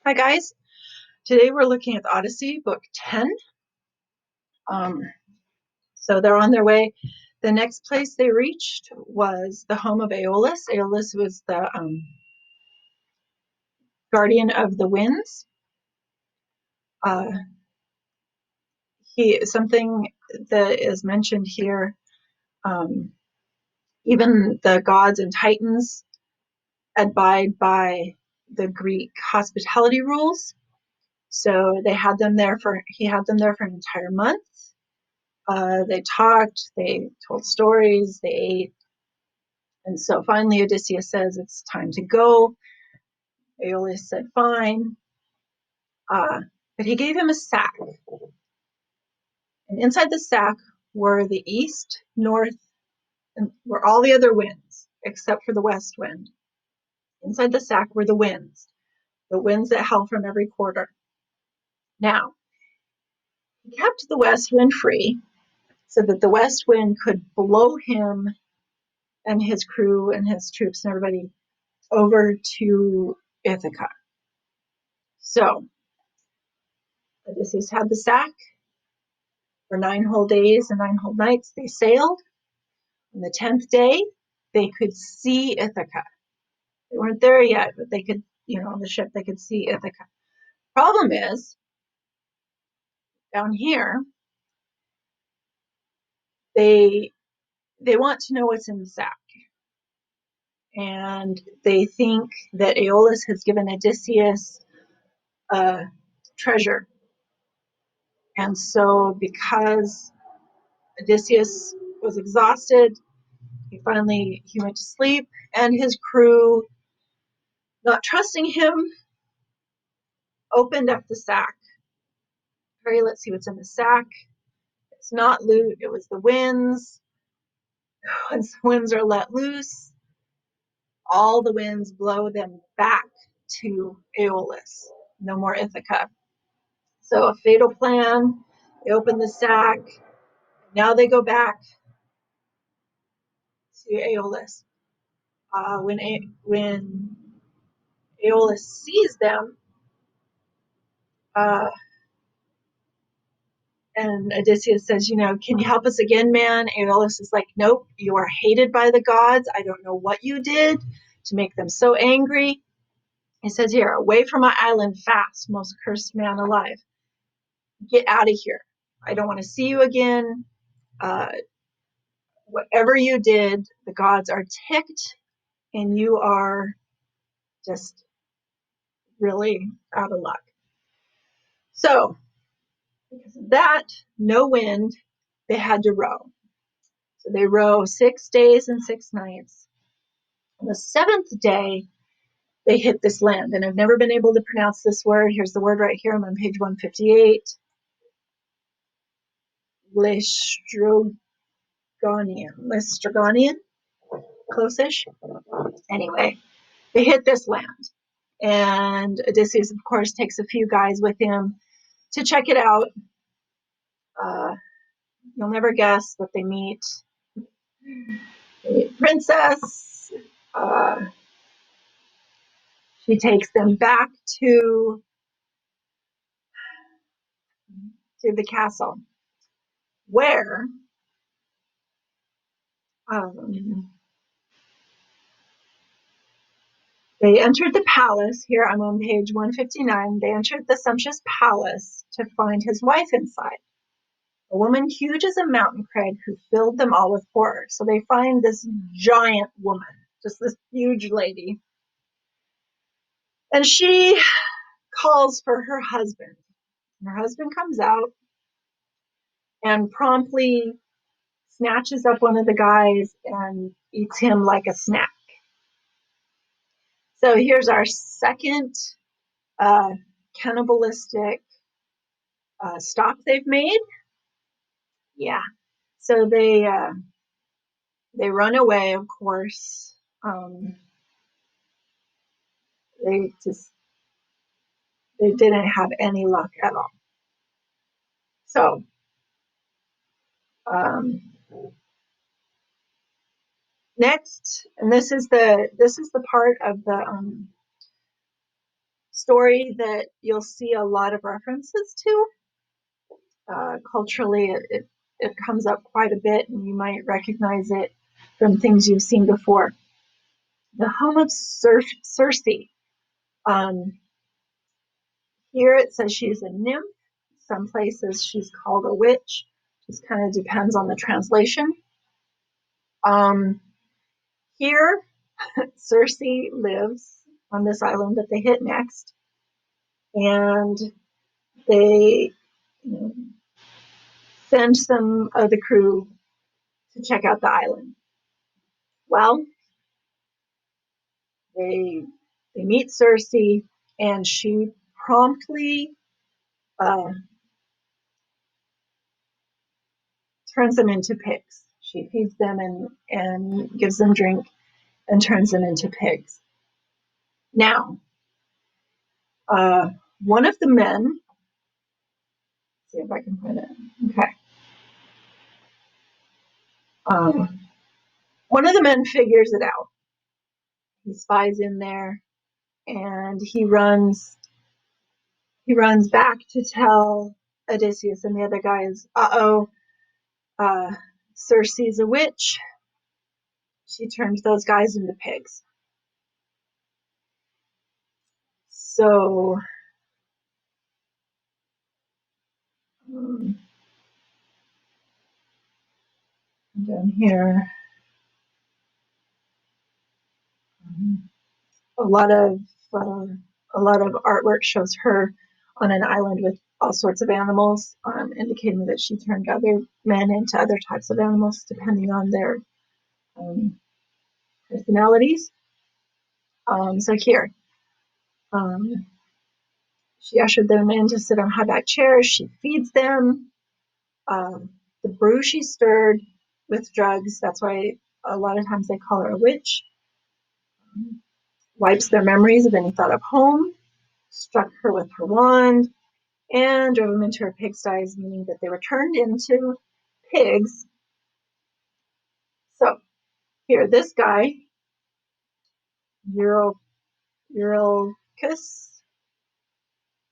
Hi guys, today we're looking at the Odyssey Book 10. So they're on their way. The next place they reached was the home of Aeolus. Aeolus was the guardian of the winds. Something that is mentioned here, even the gods and titans abide by the Greek hospitality rules. So he had them there for an entire month. They talked, they told stories, they ate. And so finally Odysseus says, it's time to go. Aeolus said, fine. But he gave him a sack. And inside the sack were the east, north, and were all the other winds, except for the west wind. Inside the sack were the winds that held from every quarter. Now, he kept the west wind free so that the west wind could blow him and his crew and his troops and everybody over to Ithaca. So Odysseus had the sack. For 9 whole days and 9 whole nights, they sailed. On the 10th day, they could see Ithaca. They weren't there yet, but they could, on the ship, they could see Ithaca. Problem is, down here, they want to know what's in the sack. And they think that Aeolus has given Odysseus a treasure. And so because Odysseus was exhausted, he went to sleep, and his crew, not trusting him, opened up the sack. Hurry, let's see what's in the sack. It's not loot, it was the winds. Once the winds are let loose, all the winds blow them back to Aeolus. No more Ithaca. So a fatal plan. They open the sack. Now they go back to Aeolus. When Aeolus sees them, and Odysseus says, can you help us again, man? Aeolus is like, nope, you are hated by the gods. I don't know what you did to make them so angry. He says, here, away from my island fast, most cursed man alive. Get out of here. I don't want to see you again. Whatever you did, the gods are ticked, and you are just really out of luck. So, because of that, no wind, they had to row. So they row 6 days and 6 nights. On the 7th day, they hit this land, and I've never been able to pronounce this word. Here's the word right here. I'm on page 158. Laestrygonian, close-ish. Anyway, they hit this land, and Odysseus, of course, takes a few guys with him to check it out. You'll never guess what they meet. They meet Princess. She takes them back to the castle, where they entered the palace. Here I'm on page 159. They entered the sumptuous palace to find his wife inside, a woman huge as a mountain crag who filled them all with horror. So they find this giant woman, just this huge lady, and she calls for her husband. And her husband comes out and promptly snatches up one of the guys and eats him like a snack. So here's our second cannibalistic stop they've made. Yeah. So they run away, of course. They didn't have any luck at all. So next, and this is the part of the story that you'll see a lot of references to. Culturally, it comes up quite a bit, and you might recognize it from things you've seen before. The home of Circe. Here it says she's a nymph. Some places she's called a witch. Just kind of depends on the translation. Here, Circe lives on this island that they hit next, and they send some of the crew to check out the island. Well, they meet Circe, and she promptly turns them into pigs. She feeds them and gives them drink and turns them into pigs. Now, one of the men, see if I can find it. Okay. One of the men figures it out. He spies in there, and he runs back to tell Odysseus and the other guys, Circe's a witch. She turned those guys into pigs. So down here, a lot of artwork shows her on an island with all sorts of animals, indicating that she turned other men into other types of animals depending on their personalities. So here, she ushered them in to sit on high-back chairs. She feeds them. The brew she stirred with drugs. That's why a lot of times they call her a witch. Wipes their memories of any thought of home. Struck her with her wand and drove them into her pigsties, meaning that they were turned into pigs. So here, this guy, Eurycus,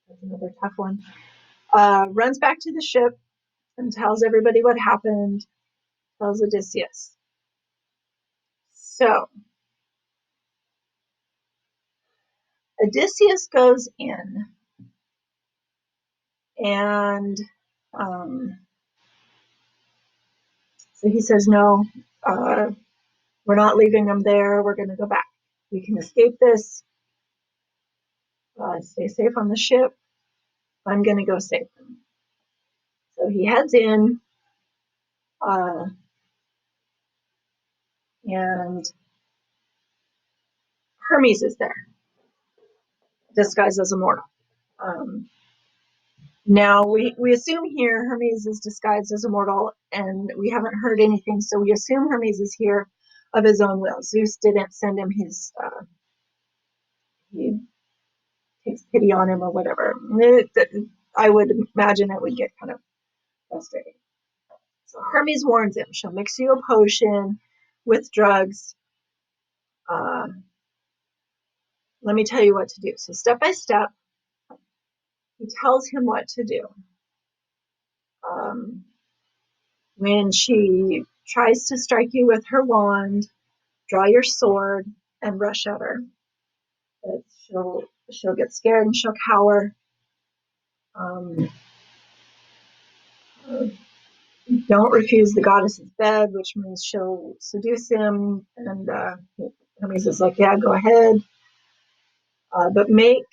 that's another tough one, runs back to the ship and tells everybody what happened, tells Odysseus. So Odysseus goes in and so he says, no, we're not leaving them there. We're going to go back. We can escape this. Stay safe on the ship. I'm going to go save them. So he heads in, and Hermes is there, disguised as a mortal. Now, we assume here Hermes is disguised as a mortal, and we haven't heard anything, so we assume Hermes is here of his own will. Zeus didn't send him he takes pity on him or whatever. I would imagine it would get kind of frustrating. So Hermes warns him, she'll mix you a potion with drugs. Let me tell you what to do. So step by step, he tells him what to do. When she tries to strike you with her wand, draw your sword and rush at her. She'll get scared and she'll cower. Don't refuse the goddess's bed, which means she'll seduce him. And Hermes is like, yeah, go ahead. But make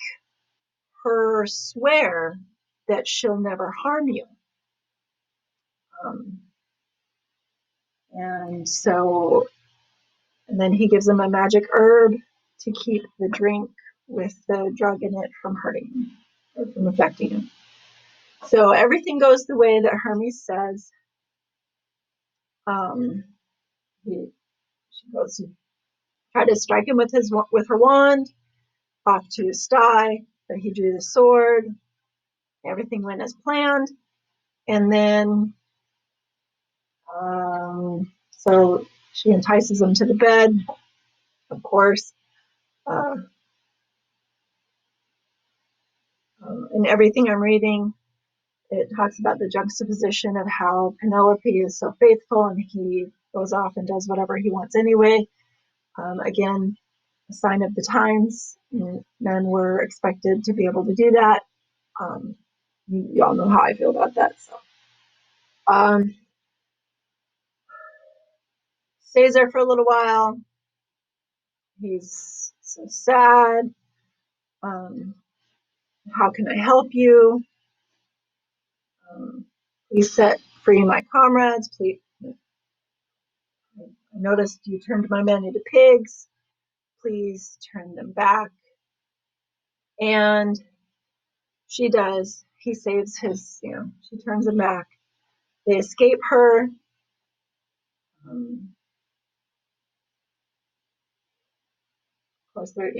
her swear that she'll never harm you. And then he gives him a magic herb to keep the drink with the drug in it from hurting him or from affecting him. So everything goes the way that Hermes says. She goes to try to strike him with her wand, off to his sty, but he drew the sword. Everything went as planned, and then so she entices him to the bed, of course. In everything I'm reading, it talks about the juxtaposition of how Penelope is so faithful and he goes off and does whatever he wants anyway. Again, a sign of the times. Men were expected to be able to do that. You all know how I feel about that. So stays there for a little while. He's so sad. How can I help you? Please set free my comrades. Please. I noticed you turned my men into pigs. Please turn them back. And she does. He saves his, she turns them back. They escape her. Of course, they're,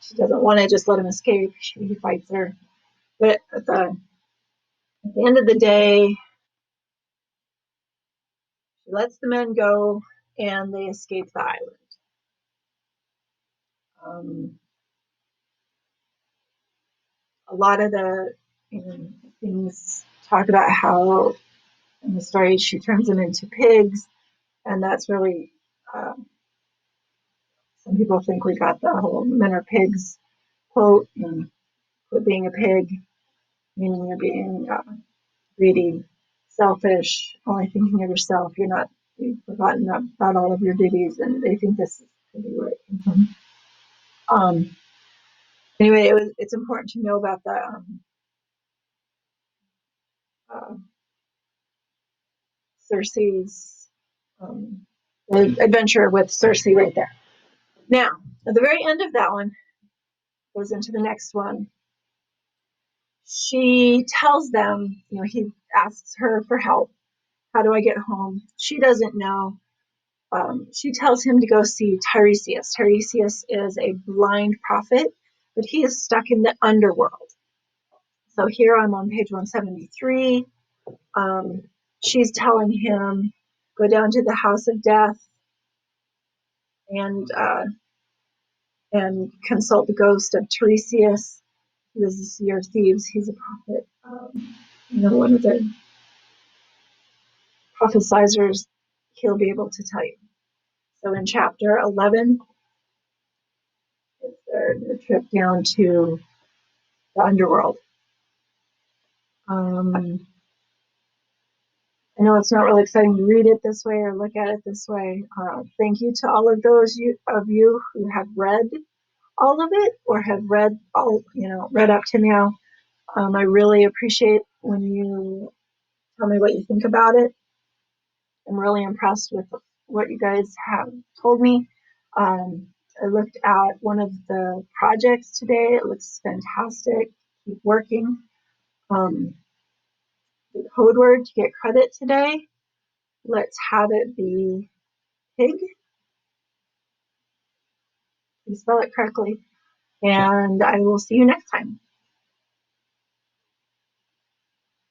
she doesn't want to just let him escape. He fights her. But at the end of the day, she lets the men go and they escape the island. A lot of the things talk about how in the story she turns them into pigs, and that's really some people think we got the whole men are pigs quote, and quit being a pig, meaning you're being greedy, selfish, only thinking of yourself. You've forgotten about all of your duties, and they think this could be where it came from. Anyway, it's important to know about the Cersei's the adventure with Cersei right there. Now, at the very end of that one, goes into the next one. She tells them, he asks her for help. How do I get home? She doesn't know. She tells him to go see Tiresias. Tiresias is a blind prophet, but he is stuck in the underworld. So here I'm on page 173. She's telling him, go down to the house of death and consult the ghost of Tiresias. He was the seer of thieves. He's a prophet. One of the prophesizers. He'll be able to tell you. So in chapter 11, it's their trip down to the underworld. I know it's not really exciting to read it this way or look at it this way. Thank you to all of those of you who have read all of it or have read read up to now. I really appreciate when you tell me what you think about it. I'm really impressed with what you guys have told me. I looked at one of the projects today. It looks fantastic. Keep working. The code word to get credit today. Let's have it be pig. You spell it correctly. And I will see you next time.